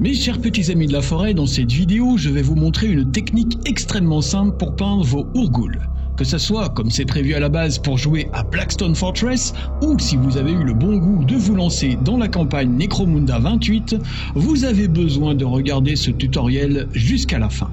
Mes chers petits amis de la forêt, dans cette vidéo, je vais vous montrer une technique extrêmement simple pour peindre vos Urgul. Que ça soit, comme c'est prévu à la base, pour jouer à Blackstone Fortress, ou si vous avez eu le bon goût de vous lancer dans la campagne Necromunda 28, vous avez besoin de regarder ce tutoriel jusqu'à la fin.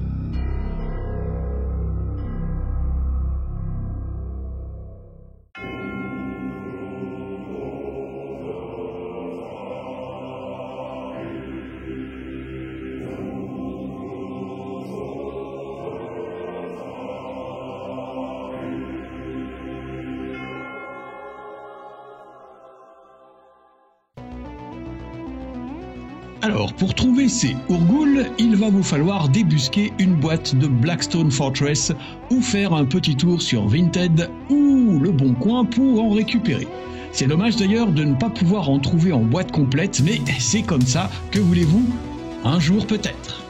Alors, pour trouver ces Urgul, il va vous falloir débusquer une boîte de Blackstone Fortress ou faire un petit tour sur Vinted ou Le Bon Coin pour en récupérer. C'est dommage d'ailleurs de ne pas pouvoir en trouver en boîte complète, mais c'est comme ça, que voulez-vous? Un jour peut-être.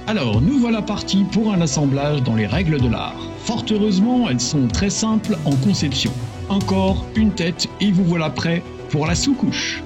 Alors, nous voilà partis pour un assemblage dans les règles de l'art. Fort heureusement, elles sont très simples en conception. Un corps, une tête, et vous voilà prêt pour la sous-couche.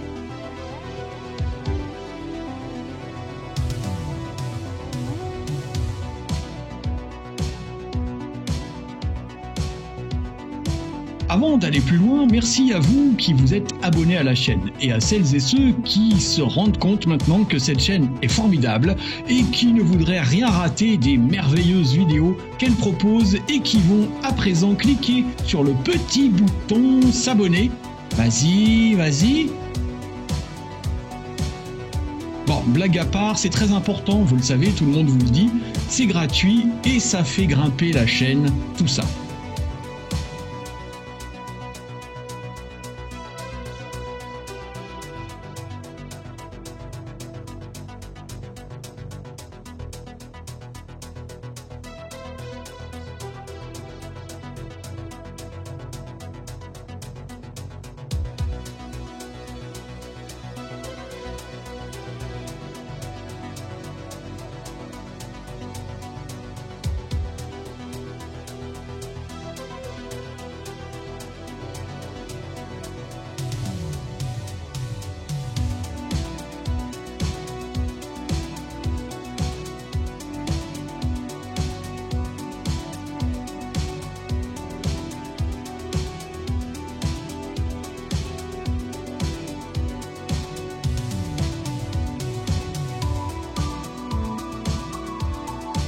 Avant d'aller plus loin, merci à vous qui vous êtes abonnés à la chaîne et à celles et ceux qui se rendent compte maintenant que cette chaîne est formidable et qui ne voudraient rien rater des merveilleuses vidéos qu'elle propose et qui vont à présent cliquer sur le petit bouton s'abonner. Vas-y. Bon, blague à part, c'est très important, vous le savez, tout le monde vous le dit, c'est gratuit et ça fait grimper la chaîne, tout ça.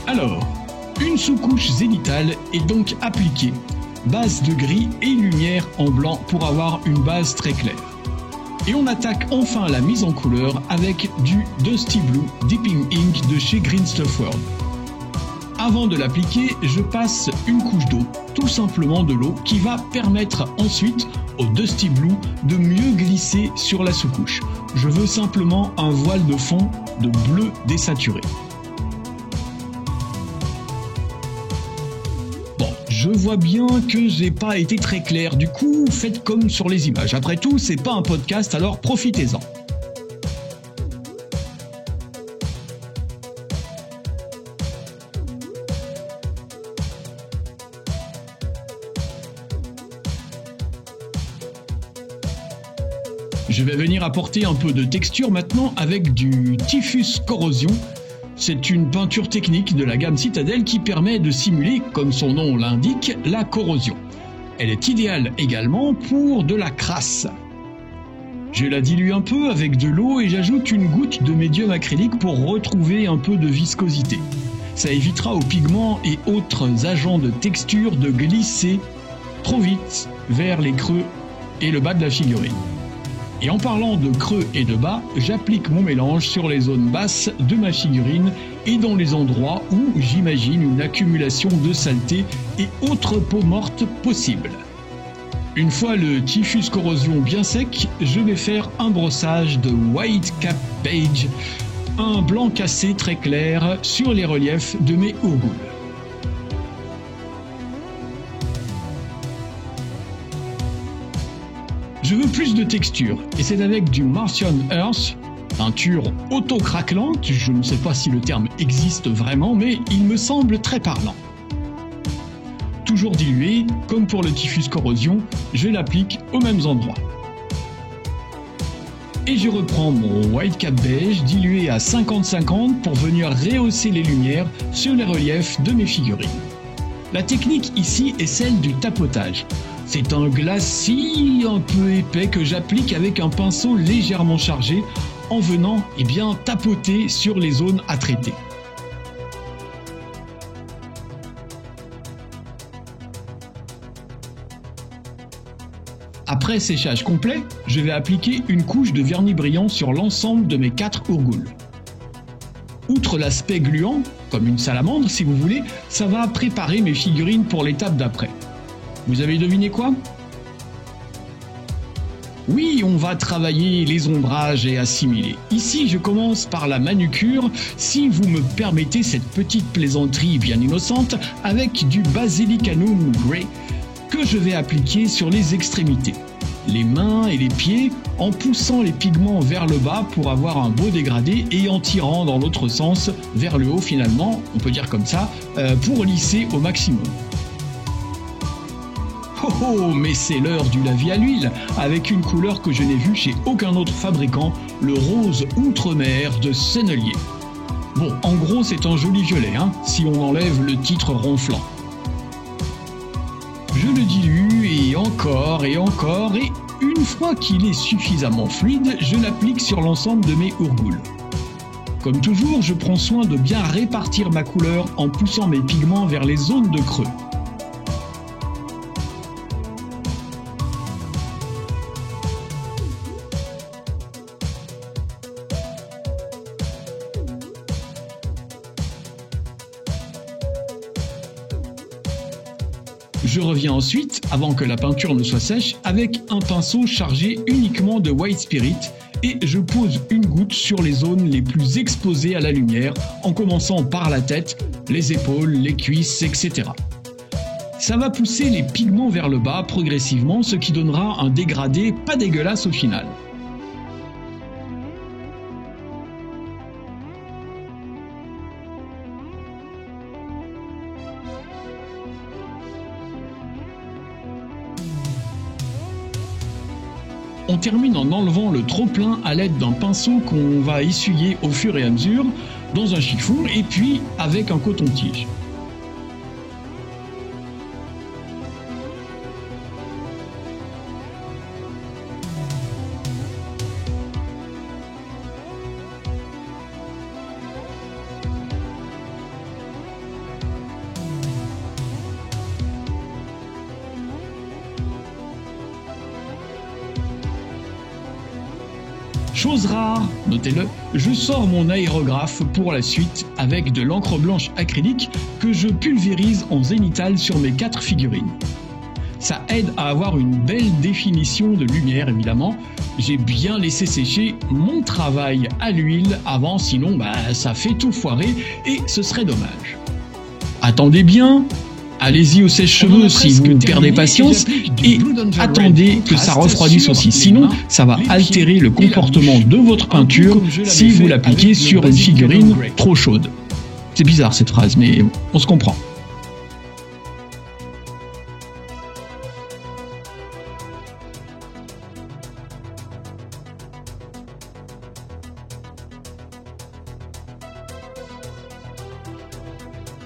Alors, une sous-couche zénithale est donc appliquée, base de gris et lumière en blanc pour avoir une base très claire. Et on attaque enfin la mise en couleur avec du Dusty Blue Dipping Ink de chez Green Stuff World. Avant de l'appliquer, je passe une couche d'eau, tout simplement de l'eau, qui va permettre ensuite au Dusty Blue de mieux glisser sur la sous-couche. Je veux simplement un voile de fond de bleu désaturé. Je vois bien que j'ai pas été très clair, du coup faites comme sur les images. Après tout, c'est pas un podcast, alors profitez-en. Je vais venir apporter un peu de texture maintenant avec du Typhus Corrosion. C'est une peinture technique de la gamme Citadel qui permet de simuler, comme son nom l'indique, la corrosion. Elle est idéale également pour de la crasse. Je la dilue un peu avec de l'eau et j'ajoute une goutte de médium acrylique pour retrouver un peu de viscosité. Ça évitera aux pigments et autres agents de texture de glisser trop vite vers les creux et le bas de la figurine. Et en parlant de creux et de bas, j'applique mon mélange sur les zones basses de ma figurine et dans les endroits où j'imagine une accumulation de saleté et autres peaux mortes possibles. Une fois le Typhus Corrosion bien sec, je vais faire un brossage de White Cap Beige, un blanc cassé très clair sur les reliefs de mes Urgul. Je veux plus de texture et c'est avec du Martian Earth, peinture auto-craquelante, je ne sais pas si le terme existe vraiment, mais il me semble très parlant. Toujours dilué, comme pour le Typhus Corrosion, je l'applique aux mêmes endroits. Et je reprends mon Whitecap beige dilué à 50-50 pour venir rehausser les lumières sur les reliefs de mes figurines. La technique ici est celle du tapotage. C'est un glacis un peu épais que j'applique avec un pinceau légèrement chargé en venant tapoter sur les zones à traiter. Après séchage complet, je vais appliquer une couche de vernis brillant sur l'ensemble de mes 4 ourgoules. Outre l'aspect gluant, comme une salamandre si vous voulez, ça va préparer mes figurines pour l'étape d'après. Vous avez deviné quoi? Oui, on va travailler les ombrages et assimiler. Ici, je commence par la manucure, si vous me permettez cette petite plaisanterie bien innocente, avec du Basilicanum Grey que je vais appliquer sur les extrémités, les mains et les pieds, en poussant les pigments vers le bas pour avoir un beau dégradé et en tirant dans l'autre sens vers le haut finalement, on peut dire comme ça, pour lisser au maximum. Oh oh, mais c'est l'heure du lavis à l'huile, avec une couleur que je n'ai vue chez aucun autre fabricant, le rose Outremer de Sennelier. Bon, en gros c'est un joli violet, si on enlève le titre ronflant. Je le dilue et encore, et une fois qu'il est suffisamment fluide, je l'applique sur l'ensemble de mes ourgoules. Comme toujours, je prends soin de bien répartir ma couleur en poussant mes pigments vers les zones de creux. Je reviens ensuite, avant que la peinture ne soit sèche, avec un pinceau chargé uniquement de White Spirit et je pose une goutte sur les zones les plus exposées à la lumière, en commençant par la tête, les épaules, les cuisses, etc. Ça va pousser les pigments vers le bas progressivement, ce qui donnera un dégradé pas dégueulasse au final. On termine en enlevant le trop-plein à l'aide d'un pinceau qu'on va essuyer au fur et à mesure dans un chiffon et puis avec un coton-tige. Chose rare, notez-le, je sors mon aérographe pour la suite avec de l'encre blanche acrylique que je pulvérise en zénithal sur mes 4 figurines. Ça aide à avoir une belle définition de lumière évidemment. J'ai bien laissé sécher mon travail à l'huile avant, sinon ça fait tout foirer et ce serait dommage. Attendez bien, allez-y au sèche-cheveux si vous perdez patience et attendez que ça refroidisse aussi, sinon ça va altérer le comportement de votre peinture si vous l'appliquez sur une figurine trop chaude. C'est bizarre cette phrase, mais on se comprend.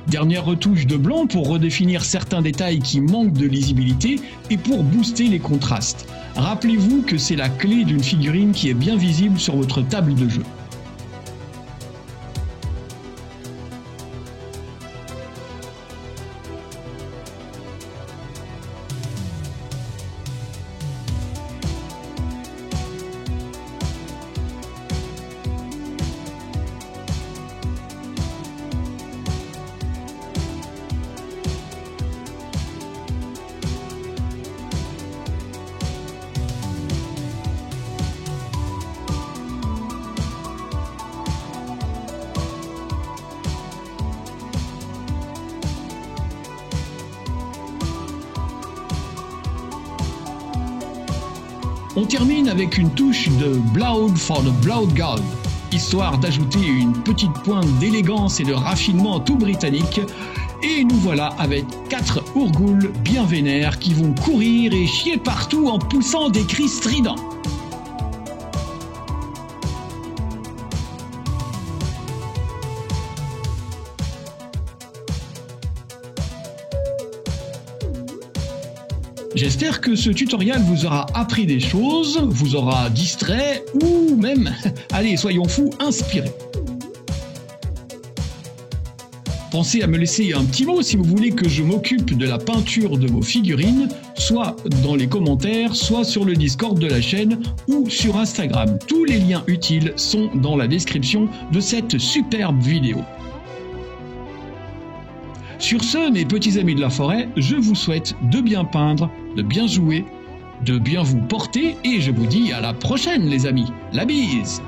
Dernière retouche de blanc pour redéfinir certains détails qui manquent de lisibilité et pour booster les contrastes. Rappelez-vous que c'est la clé d'une figurine qui est bien visible sur votre table de jeu. On termine avec une touche de Blood for the Blood God. histoire d'ajouter une petite pointe d'élégance et de raffinement tout britannique. Et nous voilà avec 4 ourgoules bien vénères qui vont courir et chier partout en poussant des cris stridents. J'espère que ce tutoriel vous aura appris des choses, vous aura distrait ou même, allez soyons fous, inspiré. Pensez à me laisser un petit mot si vous voulez que je m'occupe de la peinture de vos figurines, soit dans les commentaires, soit sur le Discord de la chaîne ou sur Instagram. Tous les liens utiles sont dans la description de cette superbe vidéo. Sur ce, mes petits amis de la forêt, je vous souhaite de bien peindre, de bien jouer, de bien vous porter et je vous dis à la prochaine les amis. La bise!